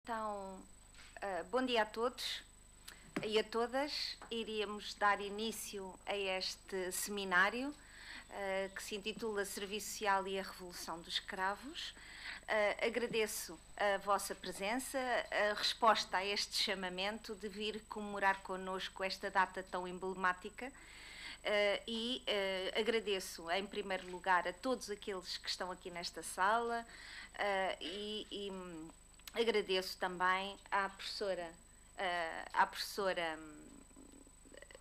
Então, bom dia a todos e a todas. Iríamos dar início a este seminário que se intitula Serviço Social e a Revolução dos Escravos. Agradeço a vossa presença, a resposta a este chamamento de vir comemorar connosco esta data tão emblemática. Agradeço em primeiro lugar a todos aqueles que estão aqui nesta sala agradeço também à professora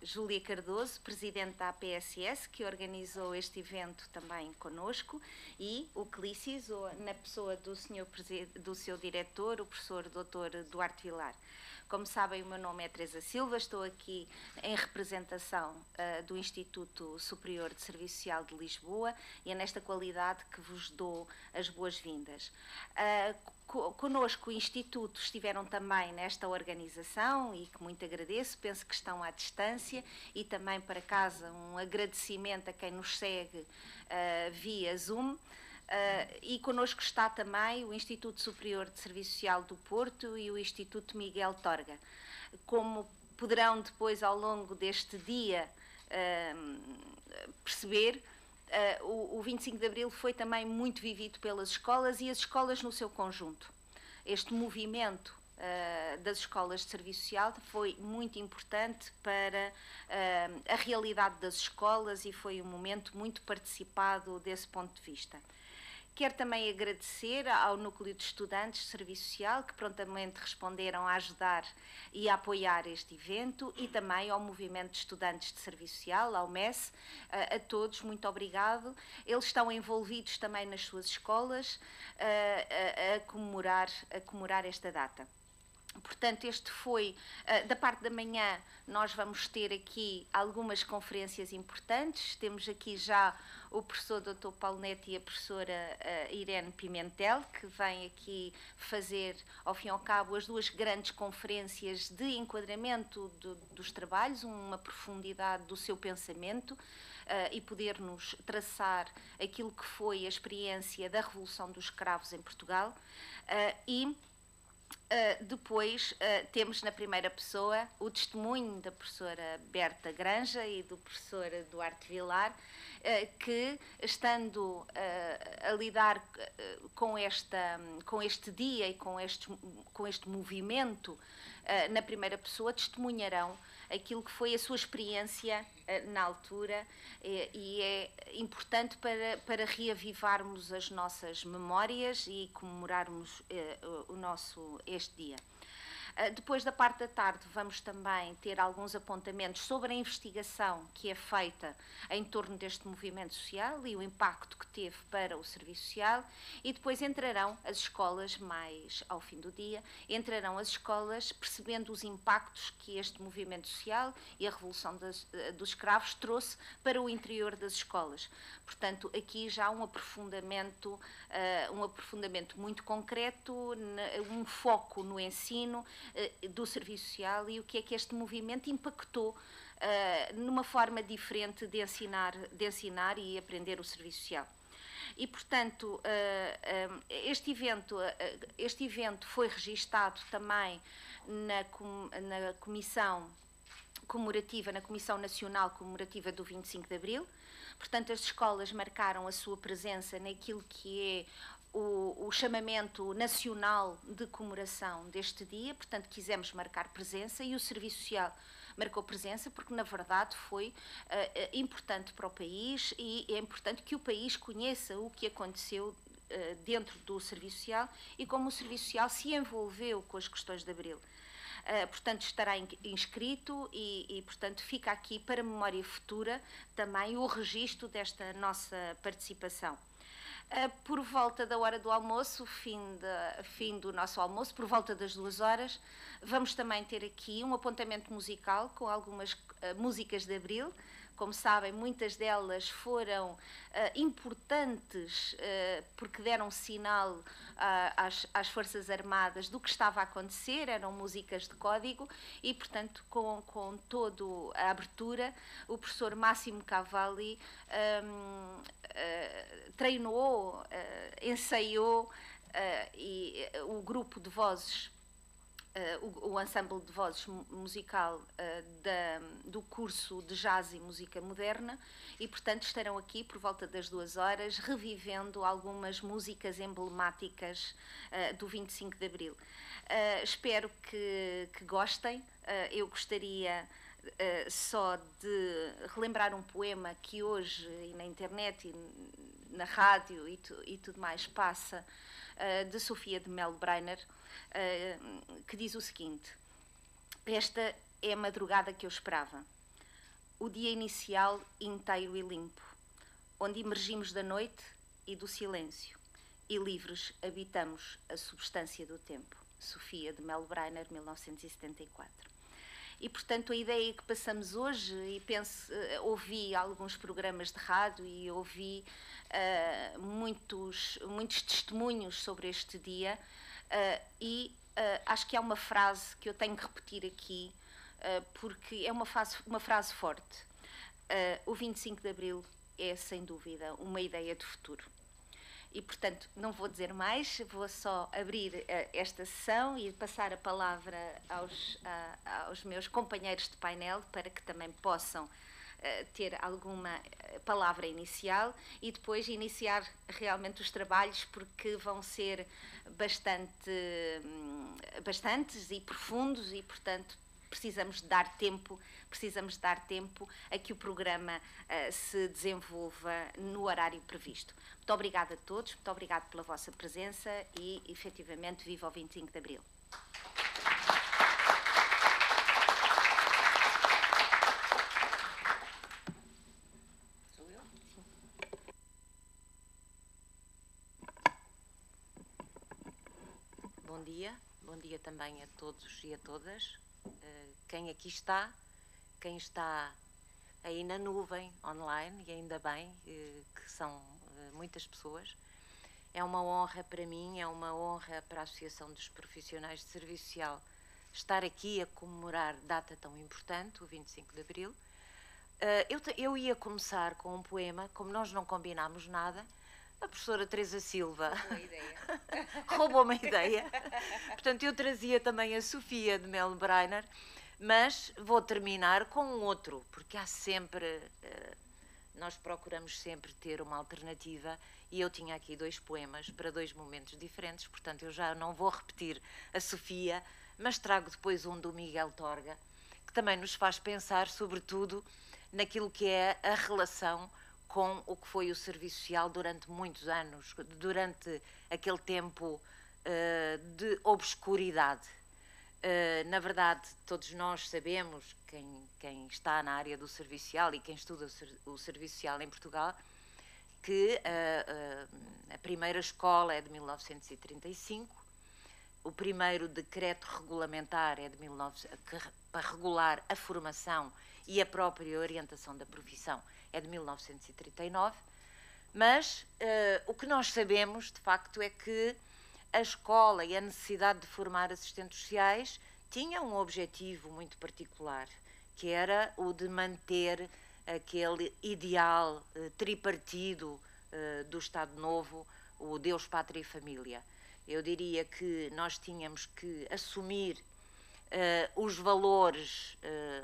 Júlia Cardoso, presidente da APSS, que organizou este evento também conosco, e o Clícis, na pessoa do seu diretor, o professor Dr. Duarte Vilar. Como sabem, o meu nome é Teresa Silva, estou aqui em representação do Instituto Superior de Serviço Social de Lisboa e é nesta qualidade que vos dou as boas-vindas. Conosco o Instituto estiveram também nesta organização e que muito agradeço, penso que estão à distância, e também para casa um agradecimento a quem nos segue via Zoom. E connosco está também o Instituto Superior de Serviço Social do Porto e o Instituto Miguel Torga. Como poderão depois ao longo deste dia perceber, o 25 de Abril foi também muito vivido pelas escolas e as escolas no seu conjunto. Este movimento das escolas de serviço social foi muito importante para a realidade das escolas e foi um momento muito participado desse ponto de vista. Quero também agradecer ao Núcleo de Estudantes de Serviço Social, que prontamente responderam a ajudar e a apoiar este evento, e também ao Movimento de Estudantes de Serviço Social, ao MES. A todos, muito obrigado. Eles estão envolvidos também nas suas escolas a comemorar esta data. Portanto, este foi, da parte da manhã, nós vamos ter aqui algumas conferências importantes. Temos aqui já o professor Dr. Paulo Neto e a professora Irene Pimentel, que vêm aqui fazer, ao fim e ao cabo, as duas grandes conferências de enquadramento dos trabalhos, uma profundidade do seu pensamento e poder-nos traçar aquilo que foi a experiência da Revolução dos Escravos em Portugal. Depois temos na primeira pessoa o testemunho da professora Berta Granja e do professor Duarte Vilar, que estando a lidar com este dia e com este movimento na primeira pessoa, testemunharão aquilo que foi a sua experiência na altura e é importante para reavivarmos as nossas memórias e comemorarmos este dia. Depois da parte da tarde vamos também ter alguns apontamentos sobre a investigação que é feita em torno deste movimento social e o impacto que teve para o serviço social, e depois entrarão as escolas, mais ao fim do dia, entrarão as escolas percebendo os impactos que este movimento social e a Revolução dos Escravos trouxe para o interior das escolas. Portanto, aqui já um aprofundamento muito concreto, um foco no ensino do serviço social e o que é que este movimento impactou numa forma diferente de ensinar e aprender o serviço social. E, portanto, este evento foi registado também na Comissão Comemorativa, na Comissão Nacional Comemorativa do 25 de Abril. Portanto, as escolas marcaram a sua presença naquilo que é o chamamento nacional de comemoração deste dia. Portanto, quisemos marcar presença e o Serviço Social marcou presença porque, na verdade, foi importante para o país e é importante que o país conheça o que aconteceu dentro do Serviço Social e como o Serviço Social se envolveu com as questões de Abril. Portanto, estará inscrito e, portanto, fica aqui para memória futura também o registro desta nossa participação. Por volta da hora do almoço, fim do nosso almoço, por volta das 2 horas, vamos também ter aqui um apontamento musical com algumas músicas de Abril. Como sabem, muitas delas foram importantes porque deram sinal às Forças Armadas do que estava a acontecer, eram músicas de código e, portanto, com toda a abertura, o professor Máximo Cavalli treinou, ensaiou e o grupo de vozes o ensemble de vozes musical do curso de Jazz e Música Moderna e, portanto, estarão aqui por volta das 2 horas revivendo algumas músicas emblemáticas do 25 de Abril. Espero que gostem. Eu gostaria só de relembrar um poema que hoje e na internet e na rádio e tudo mais passa, de Sofia de Melo Breiner, que diz o seguinte: esta é a madrugada que eu esperava, o dia inicial inteiro e limpo, onde emergimos da noite e do silêncio e livres habitamos a substância do tempo. Sofia de Melo Breiner, 1974. E, portanto, a ideia que passamos hoje, e ouvi alguns programas de rádio e ouvi muitos testemunhos sobre este dia, acho que há uma frase que eu tenho que repetir aqui, porque é uma frase forte. O 25 de Abril é, sem dúvida, uma ideia de futuro. E, portanto, não vou dizer mais, vou só abrir esta sessão e passar a palavra aos meus companheiros de painel para que também possam ter alguma palavra inicial e depois iniciar realmente os trabalhos, porque vão ser bastantes e profundos e, portanto, precisamos dar tempo a que o programa se desenvolva no horário previsto. Muito obrigada a todos, muito obrigada pela vossa presença e, efetivamente, viva o 25 de Abril. Sou eu? Sim. Bom dia também a todos e a todas. Quem aqui está, quem está aí na nuvem, online, e ainda bem que são muitas pessoas. É uma honra para mim, é uma honra para a Associação dos Profissionais de Serviço Social estar aqui a comemorar data tão importante, o 25 de Abril. Eu ia começar com um poema, como nós não combinámos nada. A professora Teresa Silva roubou-me a ideia. Portanto, eu trazia também a Sofia de Melo Breiner, mas vou terminar com um outro, porque há sempre, nós procuramos sempre ter uma alternativa, e eu tinha aqui 2 poemas para 2 momentos diferentes, portanto eu já não vou repetir a Sofia, mas trago depois um do Miguel Torga, que também nos faz pensar, sobretudo, naquilo que é a relação com o que foi o serviço social durante muitos anos, durante aquele tempo de obscuridade. Na verdade, todos nós sabemos, quem está na área do serviço social e quem estuda o serviço social em Portugal, que a primeira escola é de 1935, o primeiro decreto regulamentar é de para regular a formação e a própria orientação da profissão é de 1939, mas o que nós sabemos, de facto, é que a escola e a necessidade de formar assistentes sociais tinha um objetivo muito particular, que era o de manter aquele ideal tripartido do Estado Novo, o Deus, Pátria e Família. Eu diria que nós tínhamos que assumir os valores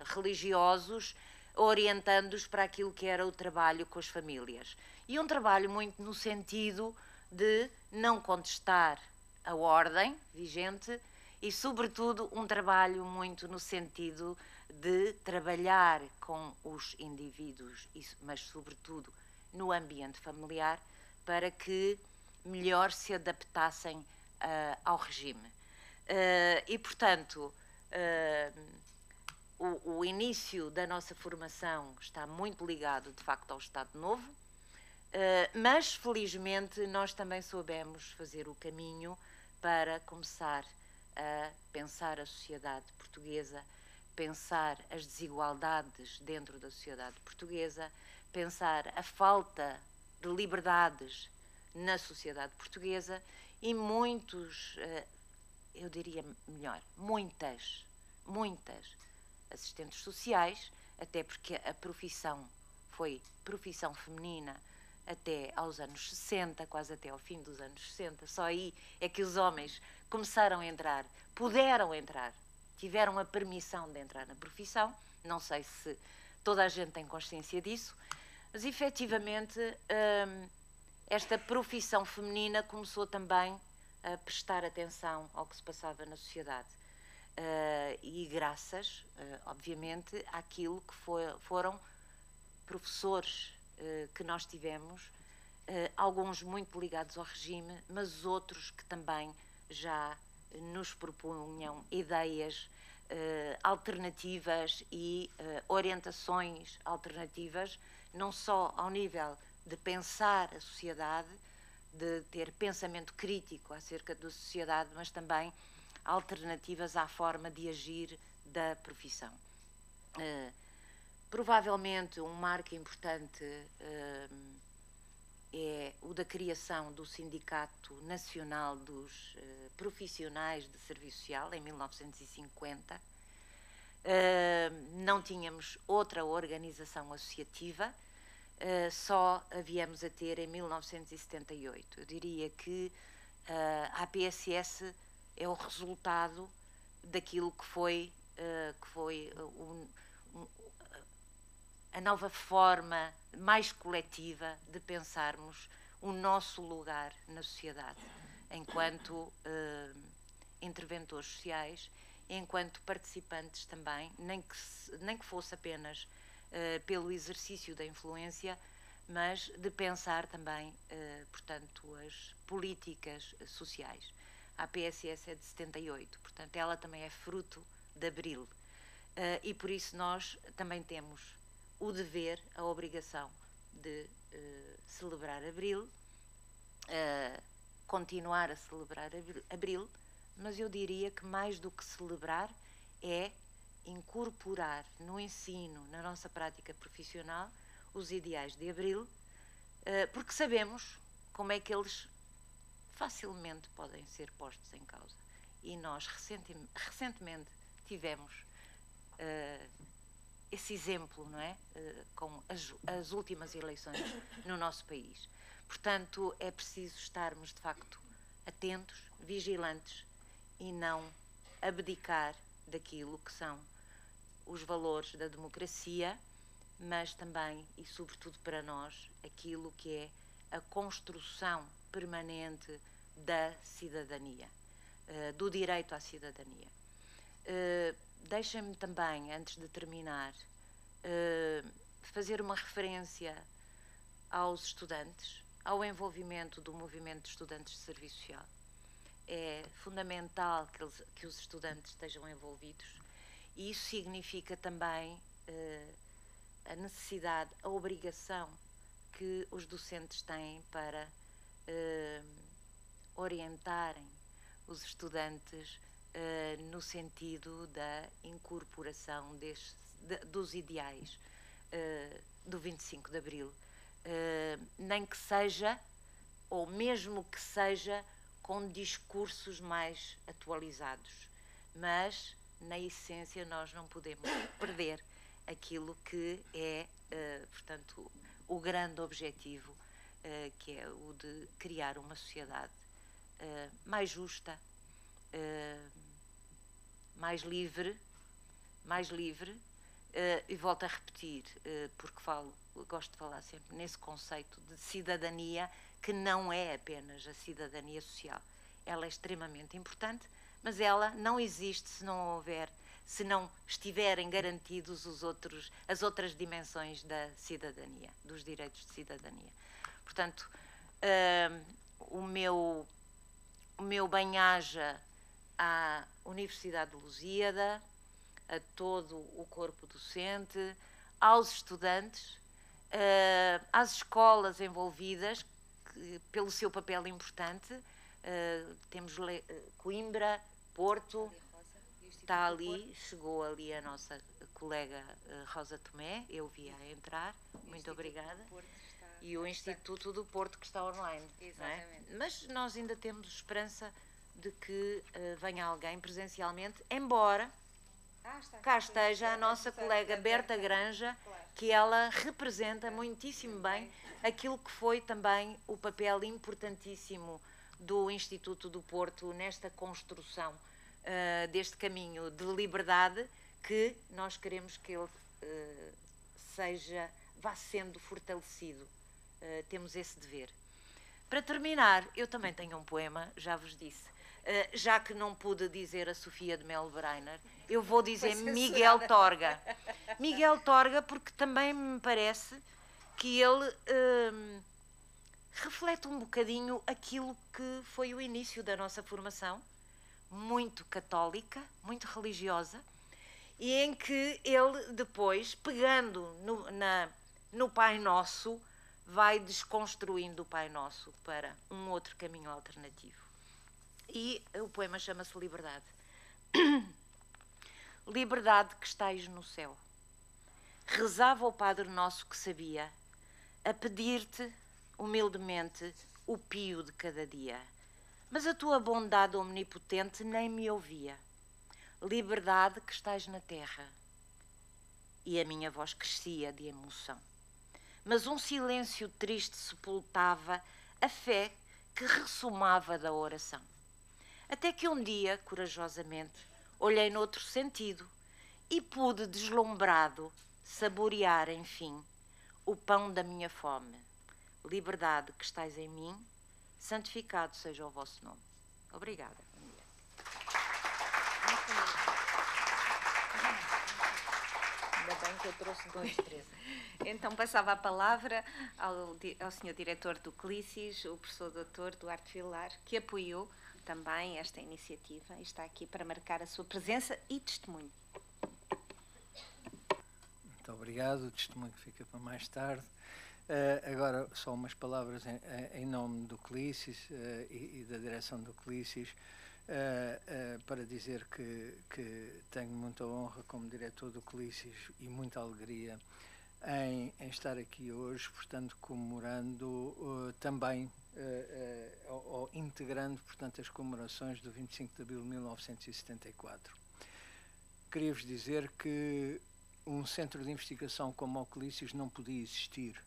religiosos, orientando-os para aquilo que era o trabalho com as famílias. E um trabalho muito no sentido de não contestar a ordem vigente e, sobretudo, um trabalho muito no sentido de trabalhar com os indivíduos, mas, sobretudo, no ambiente familiar, para que melhor se adaptassem ao regime. E, portanto, o início da nossa formação está muito ligado, de facto, ao Estado Novo, mas, felizmente, nós também soubemos fazer o caminho para começar a pensar a sociedade portuguesa, pensar as desigualdades dentro da sociedade portuguesa, pensar a falta de liberdades na sociedade portuguesa e muitos, eu diria melhor, muitas assistentes sociais, até porque a profissão foi profissão feminina até aos anos 60, quase até ao fim dos anos 60. Só aí é que os homens começaram a entrar, puderam entrar, tiveram a permissão de entrar na profissão. Não sei se toda a gente tem consciência disso, mas efetivamente esta profissão feminina começou também a prestar atenção ao que se passava na sociedade. E graças, obviamente, àquilo que foram professores que nós tivemos, alguns muito ligados ao regime, mas outros que também já nos propunham ideias alternativas e orientações alternativas, não só ao nível de pensar a sociedade, de ter pensamento crítico acerca da sociedade, mas também alternativas à forma de agir da profissão. Provavelmente um marco importante é o da criação do Sindicato Nacional dos Profissionais de Serviço Social, em 1950. Não tínhamos outra organização associativa, só a viemos a ter em 1978. Eu diria que a APSS é o resultado daquilo que foi a nova forma mais coletiva de pensarmos o nosso lugar na sociedade, enquanto interventores sociais, enquanto participantes também, nem que fosse apenas pelo exercício da influência, mas de pensar também, portanto, as políticas sociais. A PSS é de 78, portanto, ela também é fruto de Abril. E por isso nós também temos o dever, a obrigação de celebrar Abril, continuar a celebrar Abril, mas eu diria que mais do que celebrar é incorporar no ensino, na nossa prática profissional, os ideais de Abril, porque sabemos como é que eles facilmente podem ser postos em causa. E nós recentemente tivemos esse exemplo, não é? Com as últimas eleições no nosso país. Portanto, é preciso estarmos, de facto, atentos, vigilantes e não abdicar daquilo que são os valores da democracia, mas também, e sobretudo para nós, aquilo que é a construção permanente da cidadania, do direito à cidadania. Deixem-me também, antes de terminar, fazer uma referência aos estudantes, ao envolvimento do movimento de estudantes de serviço social. É fundamental que os estudantes estejam envolvidos, e isso significa também a necessidade, a obrigação que os docentes têm para orientarem os estudantes no sentido da incorporação dos ideais do 25 de Abril, nem que seja, ou mesmo que seja, com discursos mais atualizados, mas na essência nós não podemos perder aquilo que é, portanto, o grande objetivo, que é o de criar uma sociedade mais justa, mais livre, e volto a repetir, porque gosto de falar sempre nesse conceito de cidadania, que não é apenas a cidadania social. Ela é extremamente importante, mas ela não existe se não estiverem garantidos as outras dimensões da cidadania, dos direitos de cidadania. Portanto, o meu bem-aja à Universidade de Lusíada, a todo o corpo docente, aos estudantes, às escolas envolvidas, pelo seu papel importante. Temos Coimbra, Porto, está ali, chegou ali a nossa colega Rosa Tomé, eu vi-a entrar, muito obrigada. E o Instituto do Porto, que está online. Exatamente. Não é? Mas nós ainda temos esperança de que venha alguém presencialmente, embora cá esteja a nossa colega Berta Granja, que ela representa muitíssimo bem aquilo que foi também o papel importantíssimo do Instituto do Porto nesta construção deste caminho de liberdade, que nós queremos que ele vá sendo fortalecido. Temos esse dever. Para terminar, eu também tenho um poema, já vos disse. Já que não pude dizer a Sofia de Melo Breiner, eu vou dizer Miguel Torga. Miguel Torga, porque também me parece que ele reflete um bocadinho aquilo que foi o início da nossa formação, muito católica, muito religiosa, e em que ele depois, pegando no Pai Nosso, vai desconstruindo o Pai Nosso para um outro caminho alternativo. E o poema chama-se Liberdade. Liberdade que estais no céu. Rezava o Padre Nosso que sabia, a pedir-te, humildemente, o pio de cada dia. Mas a tua bondade omnipotente nem me ouvia. Liberdade que estás na terra. E a minha voz crescia de emoção. Mas um silêncio triste sepultava a fé que ressumava da oração. Até que um dia, corajosamente, olhei noutro sentido e pude, deslumbrado, saborear, enfim, o pão da minha fome. Liberdade que estais em mim, santificado seja o vosso nome. Obrigada. Ainda bem que eu trouxe 2, 3. Então passava a palavra ao senhor diretor do CLICIS, o professor doutor Duarte Vilar, que apoiou também esta iniciativa e está aqui para marcar a sua presença e testemunho. Muito obrigado, o testemunho fica para mais tarde. Agora, só umas palavras em nome do CLICIS e da direção do CLICIS, para dizer que tenho muita honra como diretor do CLICIS e muita alegria em estar aqui hoje, portanto, comemorando também, ou integrando, portanto, as comemorações do 25 de abril de 1974. Queria-vos dizer que um centro de investigação como o CLICIS não podia existir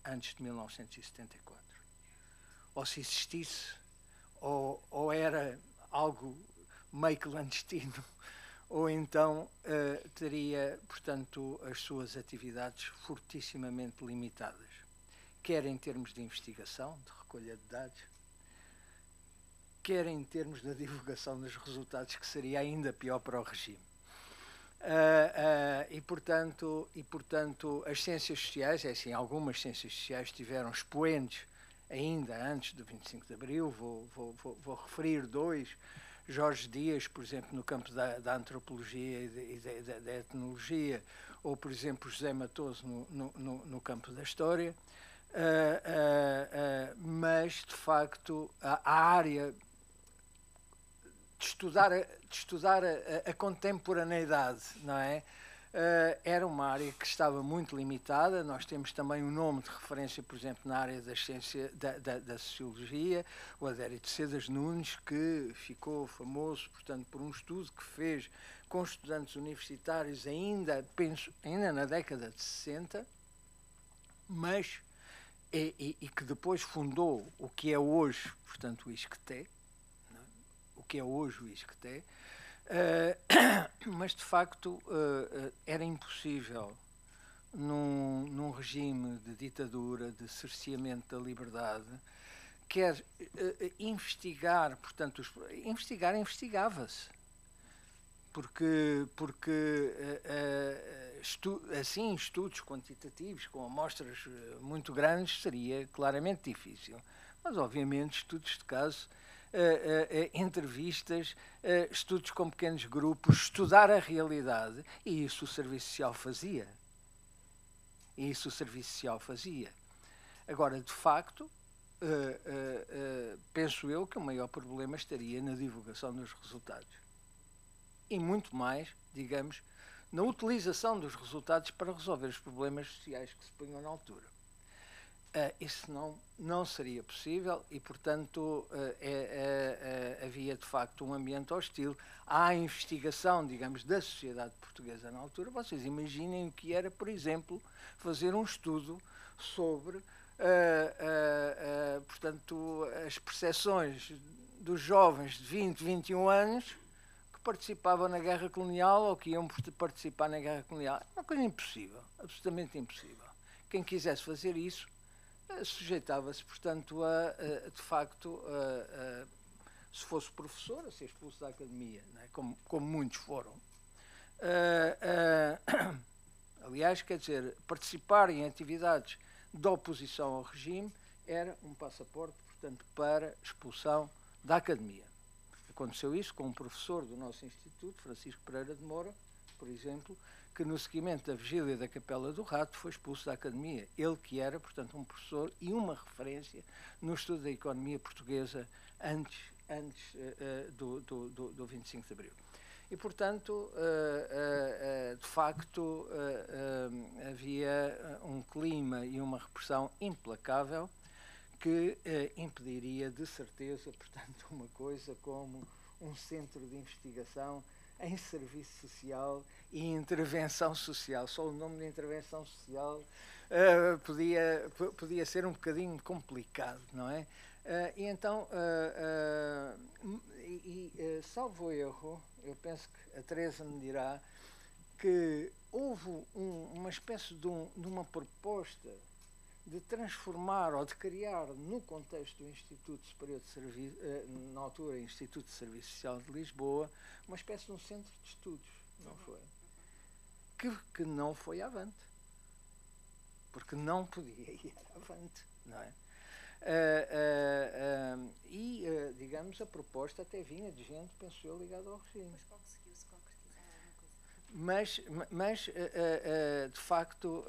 antes de 1974. Ou se existisse, ou era algo meio clandestino, ou então teria, portanto, as suas atividades fortissimamente limitadas, quer em termos de investigação, de recolha de dados, quer em termos da divulgação dos resultados, que seria ainda pior para o regime. E, portanto, as ciências sociais, é assim, algumas ciências sociais tiveram expoentes ainda antes do 25 de Abril, vou referir 2, Jorge Dias, por exemplo, no campo da antropologia e da etnologia, ou, por exemplo, José Matoso no campo da história, mas, de facto, a área de estudar a contemporaneidade, não é? Era uma área que estava muito limitada. Nós temos também um nome de referência, por exemplo, na área da ciência, da sociologia, o Adérito Cedas Nunes, que ficou famoso, portanto, por um estudo que fez com estudantes universitários ainda na década de 60, mas e que depois fundou o que é hoje, portanto, o ISCTE, o que é hoje o ISCTE, mas de facto era impossível num regime de ditadura, de cerceamento da liberdade, quer investigar, portanto, investigava-se, porque assim estudos quantitativos com amostras muito grandes seria claramente difícil, mas obviamente estudos de caso, entrevistas, estudos com pequenos grupos, estudar a realidade, e isso o Serviço Social fazia. Agora, de facto, penso eu que o maior problema estaria na divulgação dos resultados. E muito mais, digamos, na utilização dos resultados para resolver os problemas sociais que se punham na altura. Isso não seria possível e, portanto, havia de facto um ambiente hostil à investigação, digamos, da sociedade portuguesa na altura. Vocês imaginem o que era, por exemplo, fazer um estudo sobre, portanto, as percepções dos jovens de 20, 21 anos que participavam na guerra colonial ou que iam participar na guerra colonial. É uma coisa impossível, absolutamente impossível. Quem quisesse fazer isso sujeitava-se, portanto, de facto, se fosse professor, a ser expulso da academia, não é? Como muitos foram. Aliás, quer dizer, participar em atividades de oposição ao regime era um passaporte, portanto, para expulsão da academia. Aconteceu isso com um professor do nosso instituto, Francisco Pereira de Moura, por exemplo, que no seguimento da vigília da Capela do Rato foi expulso da academia. Ele que era, portanto, um professor e uma referência no estudo da economia portuguesa antes do 25 de Abril. E, portanto, de facto, havia um clima e uma repressão implacável que impediria, de certeza, portanto, uma coisa como um centro de investigação em serviço social e intervenção social. Só o nome de intervenção social podia ser um bocadinho complicado, não é? E então, salvo erro, eu penso que a Teresa me dirá que houve uma espécie de uma proposta de transformar ou de criar no contexto do Instituto Superior de Serviço, na altura Instituto de Serviço Social de Lisboa, uma espécie de um centro de estudos, não foi? Que não foi avante, porque não podia ir avante, não é? Digamos, a proposta até vinha de gente, penso eu, ligada ao regime. Mas conseguiu-se concretizar alguma coisa? Mas de facto,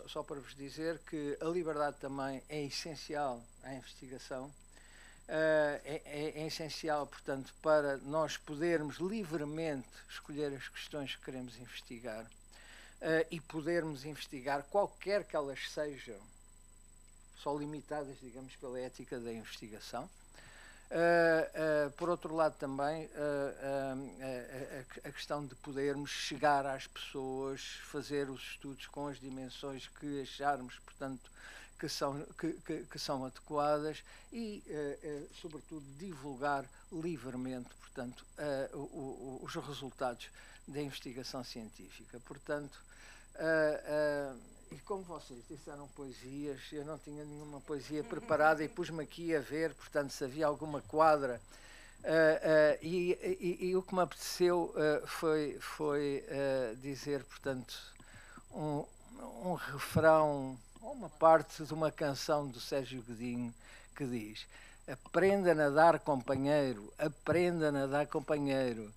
só para vos dizer que a liberdade também é essencial à investigação, é essencial, portanto, para nós podermos livremente escolher as questões que queremos investigar e podermos investigar qualquer que elas sejam, só limitadas, digamos, pela ética da investigação. Por outro lado, também, a questão de podermos chegar às pessoas, fazer os estudos com as dimensões que acharmos, portanto, que são adequadas e, sobretudo, divulgar livremente, portanto, os resultados da investigação científica. Portanto, e como vocês disseram poesias, eu não tinha nenhuma poesia preparada e pus-me aqui a ver, portanto, se havia alguma quadra. E o que me apeteceu foi dizer, portanto, um refrão, uma parte de uma canção do Sérgio Godinho que diz: aprenda a nadar, companheiro, aprenda a nadar, companheiro,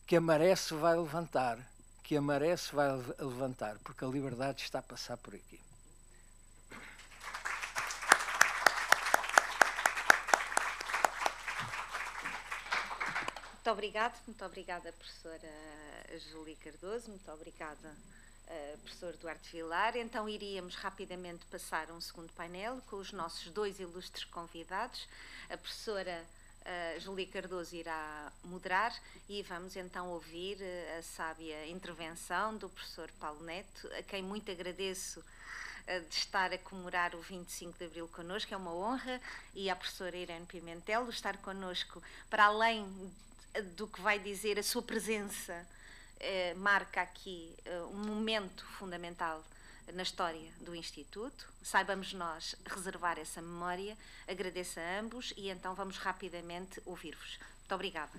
que a maré se vai levantar. Que a maré se vai levantar, porque a liberdade está a passar por aqui. Muito obrigada, professora Júlia Cardoso, muito obrigada, professor Duarte Vilar. Então iríamos rapidamente passar a um segundo painel com os nossos dois ilustres convidados. A professora Júlia Cardoso irá moderar e vamos então ouvir a sábia intervenção do professor Paulo Neto, a quem muito agradeço de estar a comemorar o 25 de Abril connosco, é uma honra, e à professora Irene Pimentel de estar connosco, para além do que vai dizer, a sua presença marca aqui um momento fundamental na história do Instituto. Saibamos nós reservar essa memória. Agradeço a ambos e então vamos rapidamente ouvir-vos. Muito obrigada.